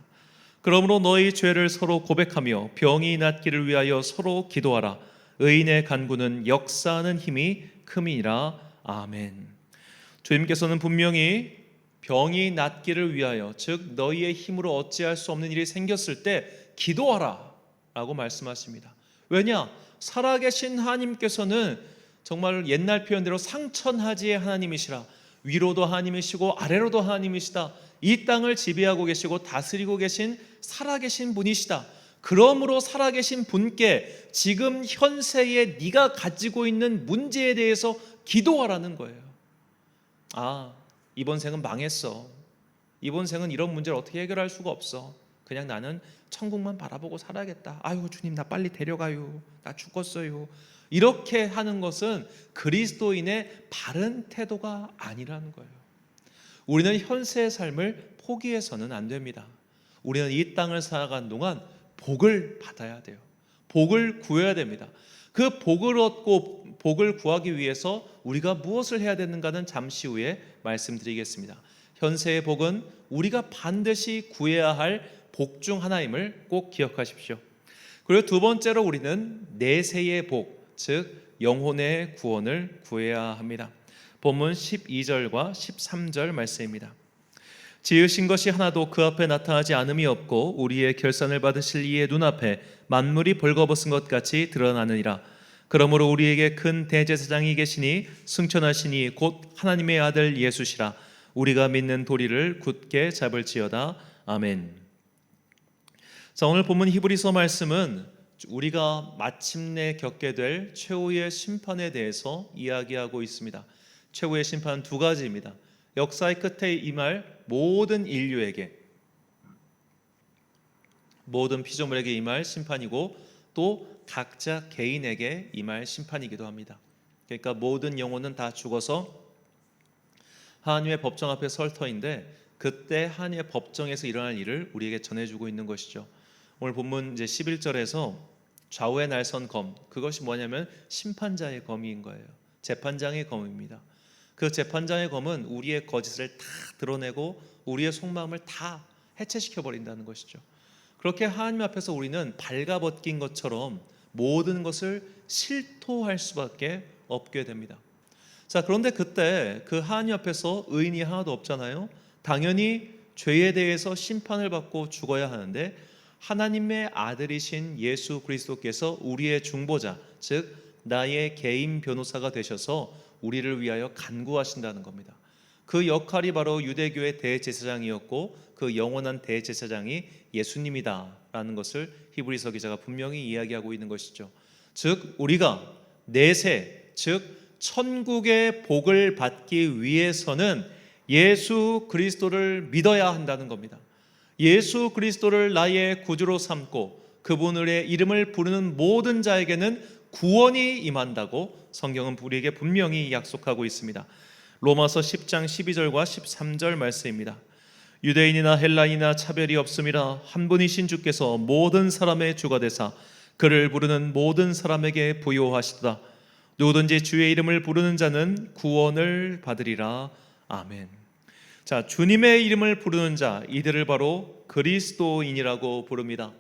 그러므로 너희 죄를 서로 고백하며 병이 낫기를 위하여 서로 기도하라. 의인의 간구는 역사하는 힘이 큼이니라. 아멘. 주님께서는 분명히 병이 낫기를 위하여, 즉 너희의 힘으로 어찌할 수 없는 일이 생겼을 때 기도하라 라고 말씀하십니다. 왜냐? 살아계신 하나님께서는 정말 옛날 표현대로 상천하지의 하나님이시라. 위로도 하나님이시고 아래로도 하나님이시다. 이 땅을 지배하고 계시고 다스리고 계신 살아계신 분이시다. 그러므로 살아계신 분께 지금 현세에 네가 가지고 있는 문제에 대해서 기도하라는 거예요. 이번 생은 망했어. 이번 생은 이런 문제를 어떻게 해결할 수가 없어. 그냥 나는 천국만 바라보고 살아야겠다. 아유 주님 나 빨리 데려가요. 나 죽었어요. 이렇게 하는 것은 그리스도인의 바른 태도가 아니라는 거예요. 우리는 현세의 삶을 포기해서는 안 됩니다. 우리는 이 땅을 살아가는 동안 복을 받아야 돼요. 복을 구해야 됩니다. 그 복을 얻고 복을 구하기 위해서 우리가 무엇을 해야 되는가는 잠시 후에 말씀드리겠습니다. 현세의 복은 우리가 반드시 구해야 할 복 중 하나임을 꼭 기억하십시오. 그리고 두 번째로 우리는 내세의 복, 즉 영혼의 구원을 구해야 합니다. 본문 12절과 13절 말씀입니다. 지으신 것이 하나도 그 앞에 나타나지 않음이 없고 우리의 결산을 받으실 이의 눈앞에 만물이 벌거벗은 것 같이 드러나느니라. 그러므로 우리에게 큰 대제사장이 계시니 승천하시니 곧 하나님의 아들 예수시라. 우리가 믿는 도리를 굳게 잡을지어다. 아멘. 자, 오늘 본문 히브리서 말씀은 우리가 마침내 겪게 될 최후의 심판에 대해서 이야기하고 있습니다. 최후의 심판은 두 가지입니다. 역사의 끝에 임할 모든 인류에게, 모든 피조물에게 임할 심판이고 또 각자 개인에게 임할 심판이기도 합니다. 그러니까 모든 영혼은 다 죽어서 하나님의 법정 앞에 설 터인데 그때 하나님의 법정에서 일어날 일을 우리에게 전해주고 있는 것이죠. 오늘 본문 이제 11절에서 좌우에 날선 검, 그것이 뭐냐면 심판자의 검인 거예요. 재판장의 검입니다. 그 재판장의 검은 우리의 거짓을 다 드러내고 우리의 속마음을 다 해체시켜 버린다는 것이죠. 그렇게 하나님 앞에서 우리는 발가벗긴 것처럼 모든 것을 실토할 수밖에 없게 됩니다. 자, 그런데 그때 그 하나님 앞에서 의인이 하나도 없잖아요. 당연히 죄에 대해서 심판을 받고 죽어야 하는데 하나님의 아들이신 예수 그리스도께서 우리의 중보자, 즉 나의 개인 변호사가 되셔서 우리를 위하여 간구하신다는 겁니다. 그 역할이 바로 유대교의 대제사장이었고 그 영원한 대제사장이 예수님이다라는 것을 히브리서 기자가 분명히 이야기하고 있는 것이죠. 즉 우리가 내세, 즉 천국의 복을 받기 위해서는 예수 그리스도를 믿어야 한다는 겁니다. 예수 그리스도를 나의 구주로 삼고 그분의 이름을 부르는 모든 자에게는 구원이 임한다고 성경은 우리에게 분명히 약속하고 있습니다. 로마서 10장 12절과 13절 말씀입니다. 유대인이나 헬라인이나 차별이 없음이라 한 분이신 주께서 모든 사람의 주가 되사 그를 부르는 모든 사람에게 부요하시도다. 누구든지 주의 이름을 부르는 자는 구원을 받으리라. 아멘. 자, 주님의 이름을 부르는 자, 이들을 바로 그리스도인이라고 부릅니다.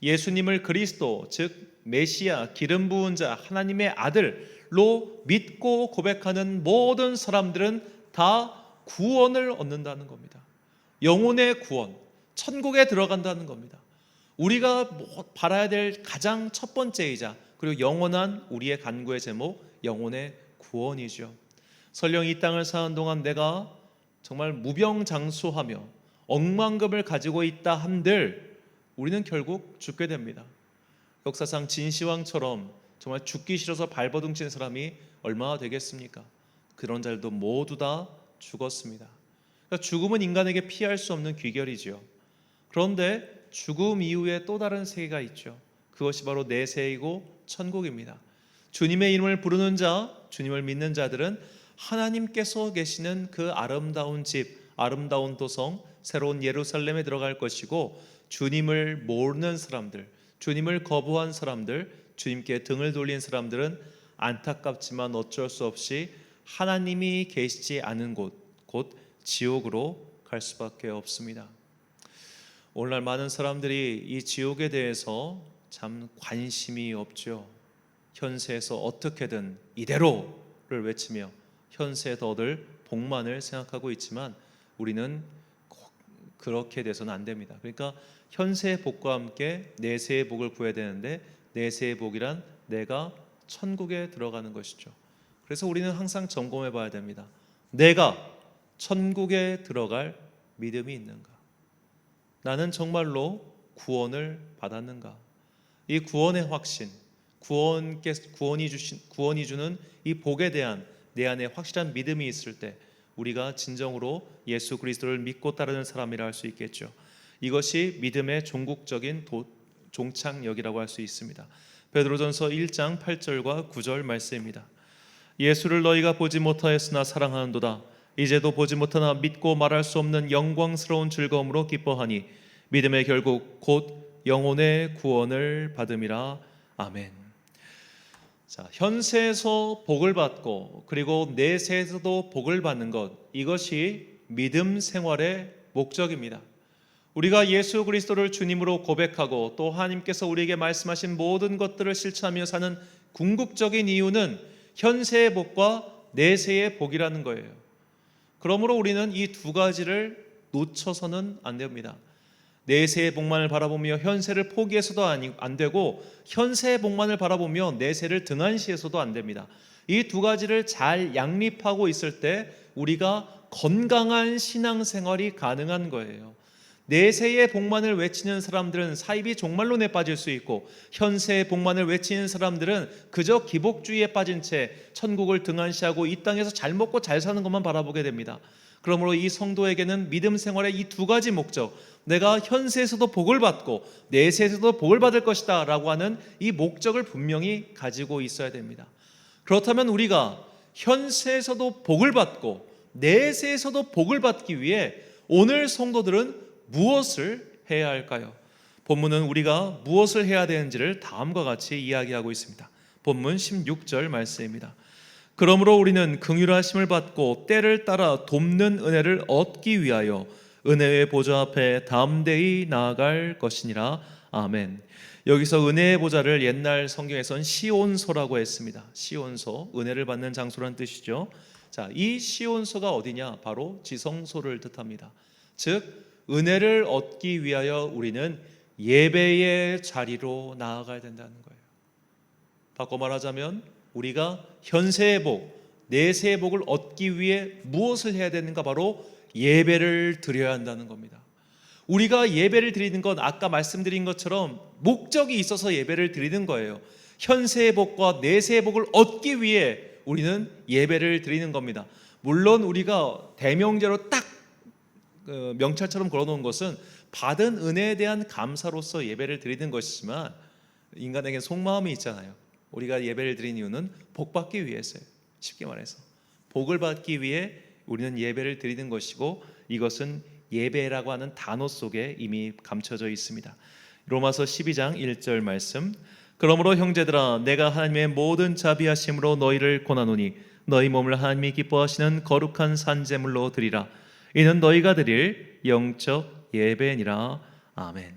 예수님을 그리스도, 즉 메시아, 기름 부은 자, 하나님의 아들로 믿고 고백하는 모든 사람들은 다 구원을 얻는다는 겁니다. 영혼의 구원, 천국에 들어간다는 겁니다. 우리가 바라야 될 가장 첫 번째이자 그리고 영원한 우리의 간구의 제목, 영혼의 구원이죠. 설령 이 땅을 사는 동안 내가 정말 무병장수하며 억만금을 가지고 있다 한들 우리는 결국 죽게 됩니다. 역사상 진시황처럼 정말 죽기 싫어서 발버둥 친 사람이 얼마나 되겠습니까? 그런 자들도 모두 다 죽었습니다. 그러니까 죽음은 인간에게 피할 수 없는 귀결이죠. 그런데 죽음 이후에 또 다른 세계가 있죠. 그것이 바로 내세이고 천국입니다. 주님의 이름을 부르는 자, 주님을 믿는 자들은 하나님께서 계시는 그 아름다운 집, 아름다운 도성, 새로운 예루살렘에 들어갈 것이고 주님을 모르는 사람들, 주님을 거부한 사람들, 주님께 등을 돌린 사람들은 안타깝지만 어쩔 수 없이 하나님이 계시지 않은 곳, 곧 지옥으로 갈 수밖에 없습니다. 오늘날 많은 사람들이 이 지옥에 대해서 참 관심이 없죠. 현세에서 어떻게든 이대로를 외치며 현세에서 얻을 복만을 생각하고 있지만 우리는 꼭 그렇게 돼서는 안 됩니다. 그러니까 현세의 복과 함께 내세의 복을 구해야 되는데, 내세의 복이란 내가 천국에 들어가는 것이죠. 그래서 우리는 항상 점검해 봐야 됩니다. 내가 천국에 들어갈 믿음이 있는가? 나는 정말로 구원을 받았는가? 이 구원의 확신, 구원이 주는 이 복에 대한 내 안에 확실한 믿음이 있을 때 우리가 진정으로 예수 그리스도를 믿고 따르는 사람이라 할 수 있겠죠. 이것이 믿음의 종국적인 종착역이라고 할 수 있습니다. 베드로전서 1장 8절과 9절 말씀입니다. 예수를 너희가 보지 못하였으나 사랑하는도다. 이제도 보지 못하나 믿고 말할 수 없는 영광스러운 즐거움으로 기뻐하니 믿음의 결국 곧 영혼의 구원을 받음이라. 아멘. 자, 현세에서 복을 받고 그리고 내세에서도 복을 받는 것, 이것이 믿음 생활의 목적입니다. 우리가 예수 그리스도를 주님으로 고백하고 또 하나님께서 우리에게 말씀하신 모든 것들을 실천하며 사는 궁극적인 이유는 현세의 복과 내세의 복이라는 거예요. 그러므로 우리는 이 두 가지를 놓쳐서는 안 됩니다. 내세의 복만을 바라보며 현세를 포기해서도 안 되고, 현세의 복만을 바라보며 내세를 등한시해서도 안 됩니다. 이 두 가지를 잘 양립하고 있을 때 우리가 건강한 신앙생활이 가능한 거예요. 내세의 복만을 외치는 사람들은 사입이 종말론에 빠질 수 있고, 현세의 복만을 외치는 사람들은 그저 기복주의에 빠진 채 천국을 등한시하고 이 땅에서 잘 먹고 잘 사는 것만 바라보게 됩니다. 그러므로 이 성도에게는 믿음 생활의 이 두 가지 목적, 내가 현세에서도 복을 받고 내세에서도 복을 받을 것이다 라고 하는 이 목적을 분명히 가지고 있어야 됩니다. 그렇다면 우리가 현세에서도 복을 받고 내세에서도 복을 받기 위해 오늘 성도들은 무엇을 해야 할까요? 본문은 우리가 무엇을 해야 되는지를 다음과 같이 이야기하고 있습니다. 본문 16절 말씀입니다. 그러므로 우리는 긍휼하심을 받고 때를 따라 돕는 은혜를 얻기 위하여 은혜의 보좌 앞에 담대히 나아갈 것이니라. 아멘. 여기서 은혜의 보좌를 옛날 성경에선 시온소라고 했습니다. 시온소, 은혜를 받는 장소란 뜻이죠. 자, 이 시온소가 어디냐? 바로 지성소를 뜻합니다. 즉 은혜를 얻기 위하여 우리는 예배의 자리로 나아가야 된다는 거예요. 바꿔 말하자면 우리가 현세의 복, 내세의 복을 얻기 위해 무엇을 해야 되는가? 바로 예배를 드려야 한다는 겁니다. 우리가 예배를 드리는 건 아까 말씀드린 것처럼 목적이 있어서 예배를 드리는 거예요. 현세의 복과 내세의 복을 얻기 위해 우리는 예배를 드리는 겁니다. 물론 우리가 대명제로 딱 명찰처럼 걸어놓은 것은 받은 은혜에 대한 감사로서 예배를 드리는 것이지만, 인간에게 속마음이 있잖아요. 우리가 예배를 드리는 이유는 복 받기 위해서예요. 쉽게 말해서 복을 받기 위해 우리는 예배를 드리는 것이고, 이것은 예배라고 하는 단어 속에 이미 감춰져 있습니다. 로마서 12장 1절 말씀. 그러므로 형제들아, 내가 하나님의 모든 자비하심으로 너희를 권하노니 너희 몸을 하나님이 기뻐하시는 거룩한 산제물로 드리라. 이는 너희가 드릴 영적 예배니라. 아멘.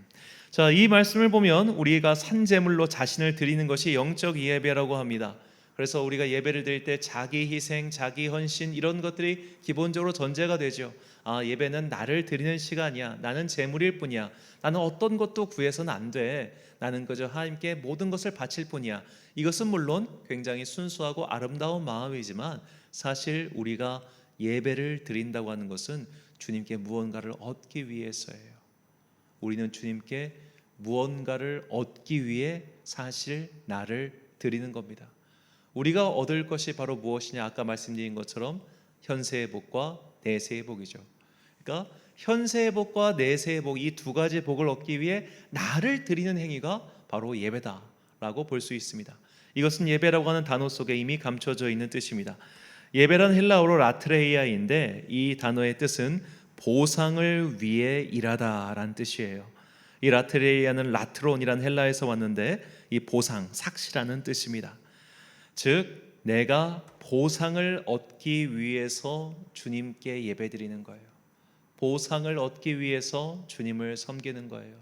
자, 이 말씀을 보면 우리가 산제물로 자신을 드리는 것이 영적 예배라고 합니다. 그래서 우리가 예배를 드릴 때 자기 희생, 자기 헌신, 이런 것들이 기본적으로 전제가 되죠. 예배는 나를 드리는 시간이야. 나는 제물일 뿐이야. 나는 어떤 것도 구해서는 안 돼. 나는 그저 하나님께 모든 것을 바칠 뿐이야. 이것은 물론 굉장히 순수하고 아름다운 마음이지만, 사실 우리가 예배를 드린다고 하는 것은 주님께 무언가를 얻기 위해서예요. 우리는 주님께 무언가를 얻기 위해 사실 나를 드리는 겁니다. 우리가 얻을 것이 바로 무엇이냐? 아까 말씀드린 것처럼 현세의 복과 내세의 복이죠. 그러니까 현세의 복과 내세의 복, 이 두 가지 복을 얻기 위해 나를 드리는 행위가 바로 예배다라고 볼 수 있습니다. 이것은 예배라고 하는 단어 속에 이미 감춰져 있는 뜻입니다. 예배란 헬라어로 라트레이아인데, 이 단어의 뜻은 보상을 위해 일하다라는 뜻이에요. 이 라트레이아는 라트론이란 헬라에서 왔는데, 이 보상, 삭시라는 뜻입니다. 즉 내가 보상을 얻기 위해서 주님께 예배드리는 거예요. 보상을 얻기 위해서 주님을 섬기는 거예요.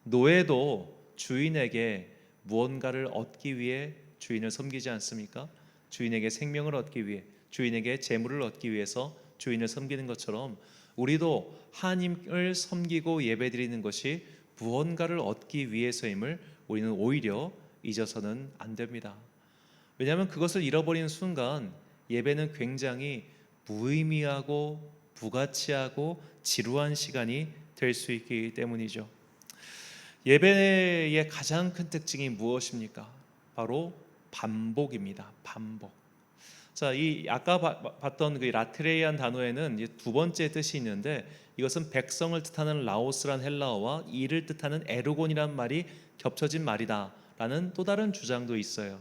노예도 주인에게 무언가를 얻기 위해 주인을 섬기지 않습니까? 주인에게 생명을 얻기 위해, 주인에게 재물을 얻기 위해서 주인을 섬기는 것처럼 우리도 하나님을 섬기고 예배드리는 것이 무언가를 얻기 위해서임을 우리는 오히려 잊어서는 안 됩니다. 왜냐하면 그것을 잃어버리는 순간 예배는 굉장히 무의미하고 부가치하고 지루한 시간이 될 수 있기 때문이죠. 예배의 가장 큰 특징이 무엇입니까? 바로 반복입니다. 반복. 자, 이 아까 봤던 그 라트레이안 단어에는 두 번째 뜻이 있는데 이것은 백성을 뜻하는 라오스란 헬라어와 이를 뜻하는 에르곤이란 말이 겹쳐진 말이다라는 또 다른 주장도 있어요.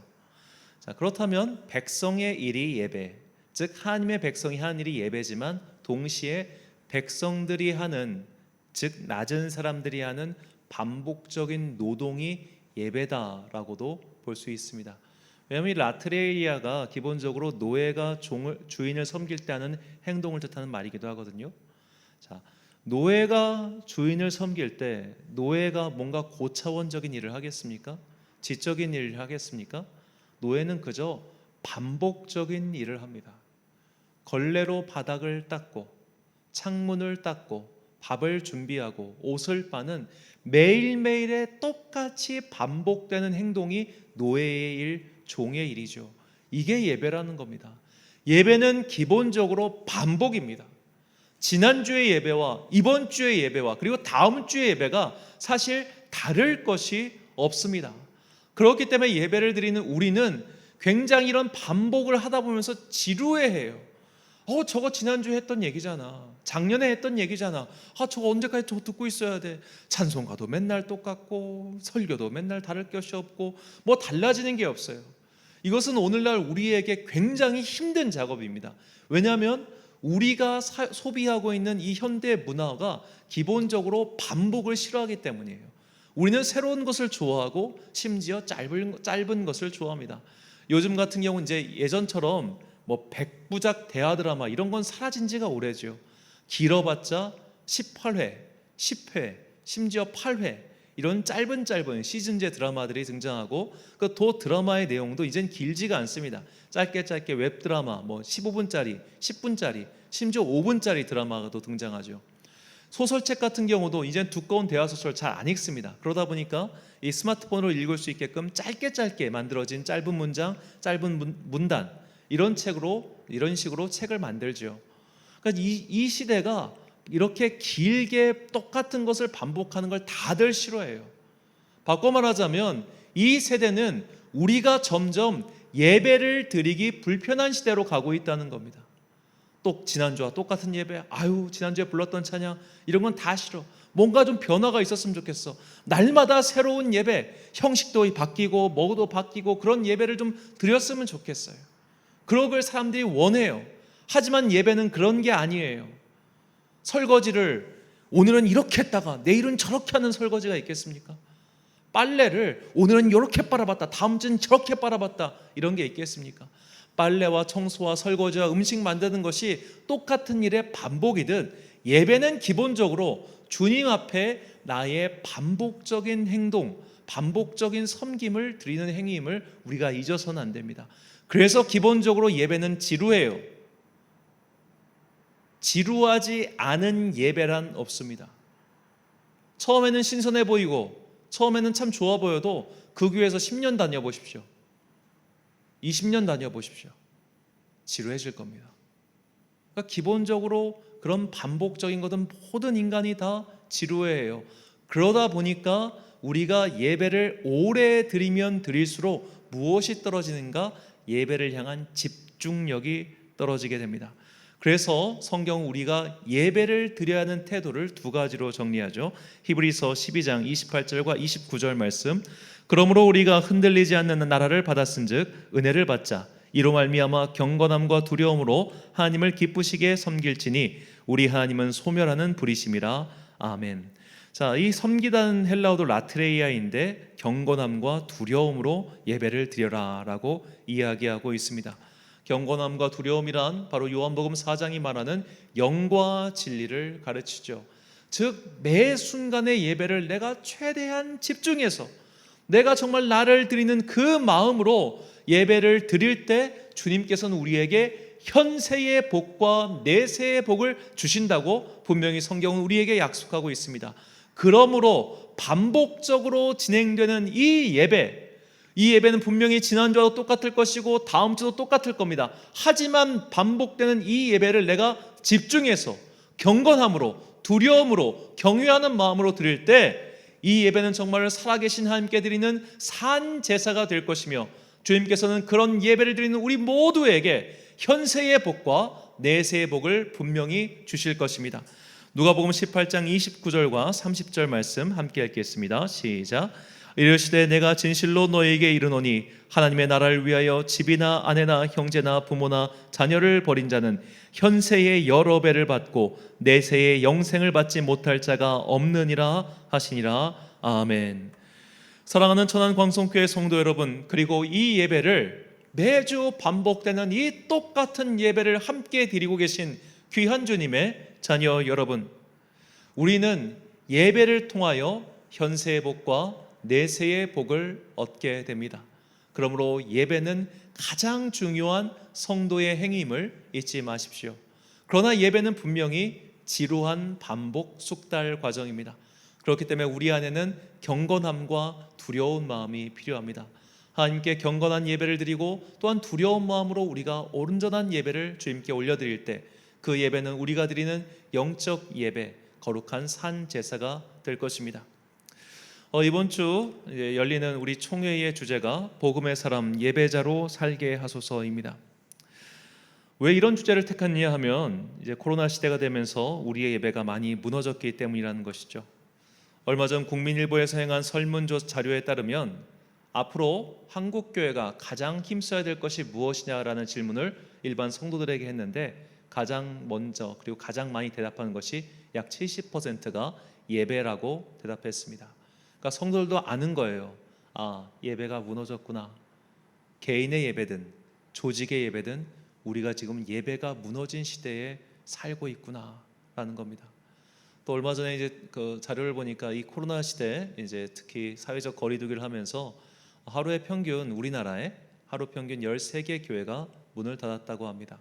자, 그렇다면 백성의 일이 예배, 즉 하나님의 백성이 하는 일이 예배지만 동시에 백성들이 하는, 즉 낮은 사람들이 하는 반복적인 노동이 예배다라고도 볼 수 있습니다. 왜냐하면 이 라트레이아가 기본적으로 노예가 주인을 섬길 때 하는 행동을 뜻하는 말이기도 하거든요. 자, 노예가 주인을 섬길 때 노예가 뭔가 고차원적인 일을 하겠습니까? 지적인 일을 하겠습니까? 노예는 그저 반복적인 일을 합니다. 걸레로 바닥을 닦고 창문을 닦고 밥을 준비하고 옷을 빠는 매일매일의 똑같이 반복되는 행동이 노예의 일, 종의 일이죠. 이게 예배라는 겁니다. 예배는 기본적으로 반복입니다. 지난주의 예배와 이번 주의 예배와 그리고 다음 주의 예배가 사실 다를 것이 없습니다. 그렇기 때문에 예배를 드리는 우리는 굉장히 이런 반복을 하다 보면서 지루해해요. 저거 지난주에 했던 얘기잖아. 작년에 했던 얘기잖아. 저거 언제까지 또 듣고 있어야 돼. 찬송가도 맨날 똑같고 설교도 맨날 다를 것이 없고 뭐 달라지는 게 없어요. 이것은 오늘날 우리에게 굉장히 힘든 작업입니다. 왜냐하면 우리가 소비하고 있는 이 현대 문화가 기본적으로 반복을 싫어하기 때문이에요. 우리는 새로운 것을 좋아하고 심지어 짧은 것을 좋아합니다. 요즘 같은 경우는 이제 예전처럼 뭐 백부작 대하 드라마 이런 건 사라진 지가 오래죠. 길어봤자 18회, 10회, 심지어 8회 이런 짧은 시즌제 드라마들이 등장하고 그 드라마의 내용도 이젠 길지가 않습니다. 짧게 웹드라마 뭐 15분짜리, 10분짜리, 심지어 5분짜리 드라마가 또 등장하죠. 소설책 같은 경우도 이젠 두꺼운 대화소설 잘 안 읽습니다. 그러다 보니까 이 스마트폰으로 읽을 수 있게끔 짧게 만들어진 짧은 문장, 짧은 문단 이런 식으로 책을 만들죠. 그러니까 이 시대가 이렇게 길게 똑같은 것을 반복하는 걸 다들 싫어해요. 바꿔 말하자면 이 세대는 우리가 점점 예배를 드리기 불편한 시대로 가고 있다는 겁니다. 또 지난주와 똑같은 예배, 지난주에 불렀던 찬양 이런 건 다 싫어. 뭔가 좀 변화가 있었으면 좋겠어. 날마다 새로운 예배, 형식도 바뀌고 뭐도 바뀌고 그런 예배를 좀 드렸으면 좋겠어요. 그러길 사람들이 원해요. 하지만 예배는 그런 게 아니에요. 설거지를 오늘은 이렇게 했다가 내일은 저렇게 하는 설거지가 있겠습니까? 빨래를 오늘은 이렇게 빨아봤다, 다음 주는 저렇게 빨아봤다 이런 게 있겠습니까? 빨래와 청소와 설거지와 음식 만드는 것이 똑같은 일의 반복이듯 예배는 기본적으로 주님 앞에 나의 반복적인 행동, 반복적인 섬김을 드리는 행위임을 우리가 잊어서는 안 됩니다. 그래서 기본적으로 예배는 지루해요. 지루하지 않은 예배란 없습니다. 처음에는 신선해 보이고 처음에는 참 좋아 보여도 그 교회에서 10년 다녀보십시오. 20년 다녀보십시오. 지루해질 겁니다. 그러니까 기본적으로 그런 반복적인 것은 모든 인간이 다 지루해해요. 그러다 보니까 우리가 예배를 오래 드리면 드릴수록 무엇이 떨어지는가? 예배를 향한 집중력이 떨어지게 됩니다. 그래서 성경은 우리가 예배를 드려야 하는 태도를 두 가지로 정리하죠. 히브리서 12장 28절과 29절 말씀. 그러므로 우리가 흔들리지 않는 나라를 받았은즉 은혜를 받자. 이로 말미암아 경건함과 두려움으로 하나님을 기쁘시게 섬길지니 우리 하나님은 소멸하는 불이심이라. 아멘. 자, 이 섬기다는 헬라어도 라트레이아인데 경건함과 두려움으로 예배를 드려라라고 이야기하고 있습니다. 경건함과 두려움이란 바로 요한복음 4장이 말하는 영과 진리를 가르치죠. 즉 매 순간의 예배를 내가 최대한 집중해서 내가 정말 나를 드리는 그 마음으로 예배를 드릴 때 주님께서는 우리에게 현세의 복과 내세의 복을 주신다고 분명히 성경은 우리에게 약속하고 있습니다. 그러므로 반복적으로 진행되는 이 예배는 분명히 지난주와 똑같을 것이고 다음 주도 똑같을 겁니다. 하지만 반복되는 이 예배를 내가 집중해서 경건함으로 두려움으로 경외하는 마음으로 드릴 때 이 예배는 정말 살아계신 하나님께 드리는 산 제사가 될 것이며 주님께서는 그런 예배를 드리는 우리 모두에게 현세의 복과 내세의 복을 분명히 주실 것입니다. 누가복음 18장 29절과 30절 말씀 함께 읽겠습니다. 시작. 이르시되 내가 진실로 너희에게 이르노니 하나님의 나라를 위하여 집이나 아내나 형제나 부모나 자녀를 버린 자는 현세의 여러 배를 받고 내세의 영생을 받지 못할 자가 없느니라 하시니라. 아멘. 사랑하는 천안광성교회 성도 여러분, 그리고 이 예배를 매주 반복되는 이 똑같은 예배를 함께 드리고 계신 귀한 주님의 자녀 여러분, 우리는 예배를 통하여 현세의 복과 내세의 복을 얻게 됩니다. 그러므로 예배는 가장 중요한 성도의 행위임을 잊지 마십시오. 그러나 예배는 분명히 지루한 반복 숙달 과정입니다. 그렇기 때문에 우리 안에는 경건함과 두려운 마음이 필요합니다. 하나님께 경건한 예배를 드리고 또한 두려운 마음으로 우리가 온전한 예배를 주님께 올려드릴 때 그 예배는 우리가 드리는 영적 예배, 거룩한 산 제사가 될 것입니다. 이번 주 열리는 우리 총회의 주제가 복음의 사람 예배자로 살게 하소서입니다. 왜 이런 주제를 택했냐 하면 이제 코로나 시대가 되면서 우리의 예배가 많이 무너졌기 때문이라는 것이죠. 얼마 전 국민일보에서 행한 설문조 자료에 따르면 앞으로 한국교회가 가장 힘써야 될 것이 무엇이냐라는 질문을 일반 성도들에게 했는데 가장 먼저 그리고 가장 많이 대답하는 것이 약 70%가 예배라고 대답했습니다. 그러니까 성도들도 아는 거예요. 예배가 무너졌구나. 개인의 예배든 조직의 예배든 우리가 지금 예배가 무너진 시대에 살고 있구나라는 겁니다. 또 얼마 전에 이제 그 자료를 보니까 이 코로나 시대 이제 특히 사회적 거리두기를 하면서 하루에 평균 우리나라에 하루 평균 13개 교회가 문을 닫았다고 합니다.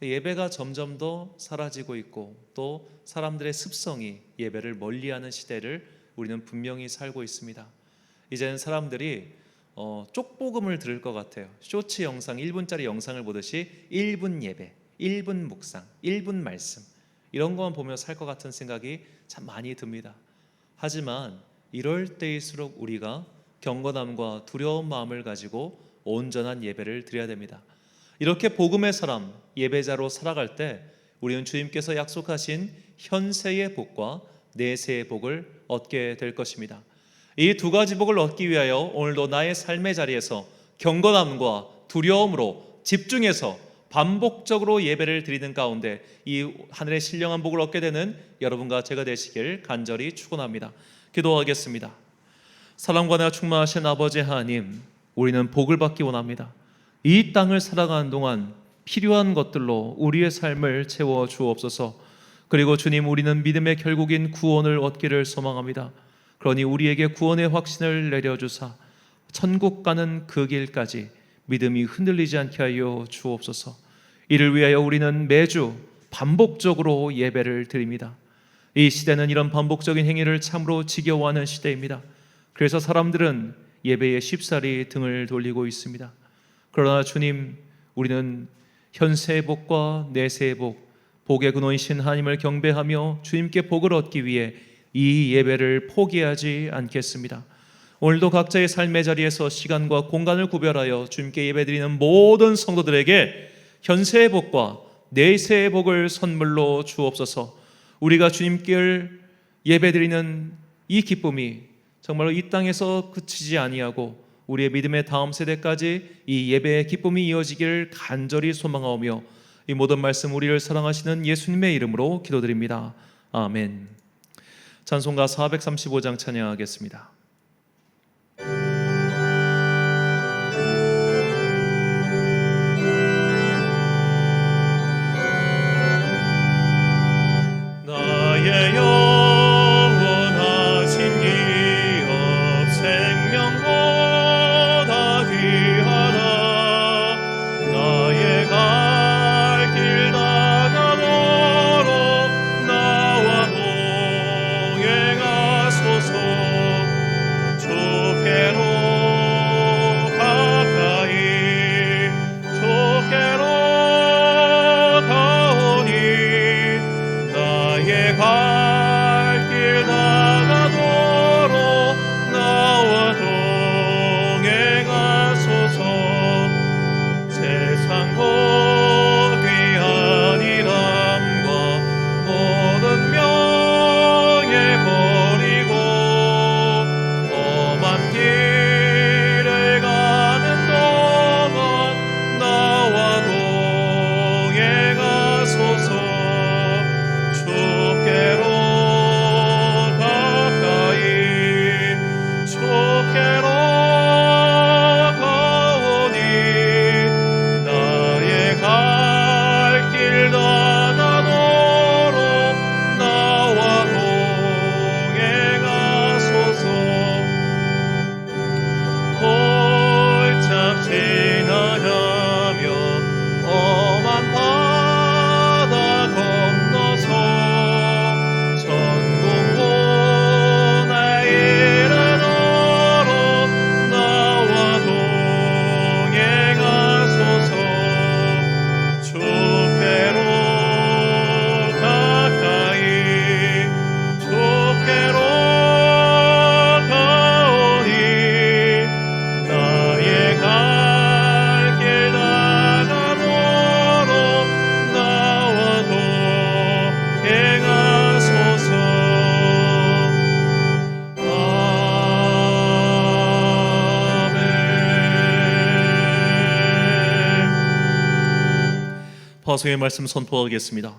예배가 점점 더 사라지고 있고 또 사람들의 습성이 예배를 멀리하는 시대를 우리는 분명히 살고 있습니다. 이제는 사람들이 쪽복음을 들을 것 같아요. 쇼츠 영상 1분짜리 영상을 보듯이 1분 예배, 1분 묵상, 1분 말씀 이런 것만 보며 살 것 같은 생각이 참 많이 듭니다. 하지만 이럴 때일수록 우리가 경건함과 두려운 마음을 가지고 온전한 예배를 드려야 됩니다. 이렇게 복음의 사람, 예배자로 살아갈 때 우리는 주님께서 약속하신 현세의 복과 내세의 복을 얻게 될 것입니다. 이 두 가지 복을 얻기 위하여 오늘도 나의 삶의 자리에서 경건함과 두려움으로 집중해서 반복적으로 예배를 드리는 가운데 이 하늘의 신령한 복을 얻게 되는 여러분과 제가 되시길 간절히 축원합니다. 기도하겠습니다. 사랑과 은혜가 충만하신 아버지 하나님, 우리는 복을 받기 원합니다. 이 땅을 살아가는 동안 필요한 것들로 우리의 삶을 채워 주옵소서. 그리고 주님, 우리는 믿음의 결국인 구원을 얻기를 소망합니다. 그러니 우리에게 구원의 확신을 내려주사 천국 가는 그 길까지 믿음이 흔들리지 않게 하여 주옵소서. 이를 위하여 우리는 매주 반복적으로 예배를 드립니다. 이 시대는 이런 반복적인 행위를 참으로 지겨워하는 시대입니다. 그래서 사람들은 예배에 쉽사리 등을 돌리고 있습니다. 그러나 주님, 우리는 현세의 복과 내세의 복, 복의 근원이신 하나님을 경배하며 주님께 복을 얻기 위해 이 예배를 포기하지 않겠습니다. 오늘도 각자의 삶의 자리에서 시간과 공간을 구별하여 주님께 예배드리는 모든 성도들에게 현세의 복과 내세의 복을 선물로 주옵소서. 우리가 주님께 예배드리는 이 기쁨이 정말로 이 땅에서 그치지 아니하고 우리의 믿음의 다음 세대까지 이 예배의 기쁨이 이어지기를 간절히 소망하오며 이 모든 말씀 우리를 사랑하시는 예수님의 이름으로 기도드립니다. 아멘. 찬송가 435장 찬양하겠습니다. 나의 갈 길 나가도록 나와 동행하소서. 세상 복 귀한 이람과 모든 명예 버리고 험한 길을 가는 동안 나와 동행하소서. 주께로 가까이 주께로 가오니 나의 갈 길 나가도록 나와 동행하소서. 홀짝 지나가며 험한 바다 건너서 천국문에 이르도록 나와 동행하소서. 주께로 가까이 주께로 가오니 나의 갈 길 나가도록 나와 동행하소서. 아멘. 파송의 말씀 선포하겠습니다.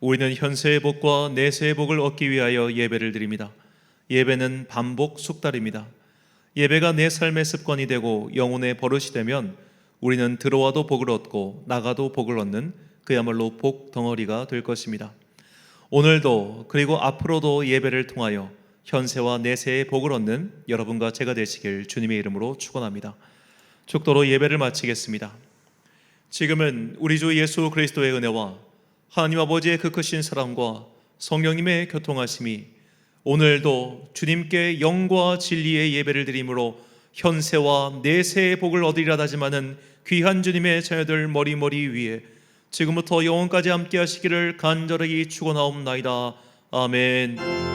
우리는 현세의 복과 내세의 복을 얻기 위하여 예배를 드립니다. 예배는 반복 숙달입니다. 예배가 내 삶의 습관이 되고 영혼의 버릇이 되면 우리는 들어와도 복을 얻고 나가도 복을 얻는 그야말로 복 덩어리가 될 것입니다. 오늘도 그리고 앞으로도 예배를 통하여 현세와 내세의 복을 얻는 여러분과 제가 되시길 주님의 이름으로 축원합니다. 축도로 예배를 마치겠습니다. 지금은 우리 주 예수 그리스도의 은혜와 하나님 아버지의 그 크신 사랑과 성령님의 교통하심이 오늘도 주님께 영과 진리의 예배를 드림으로 현세와 내세의 복을 얻으리라 다짐하는 귀한 주님의 자녀들 머리머리 위에 지금부터 영원까지 함께 하시기를 간절히 축원하옵나이다. 아멘.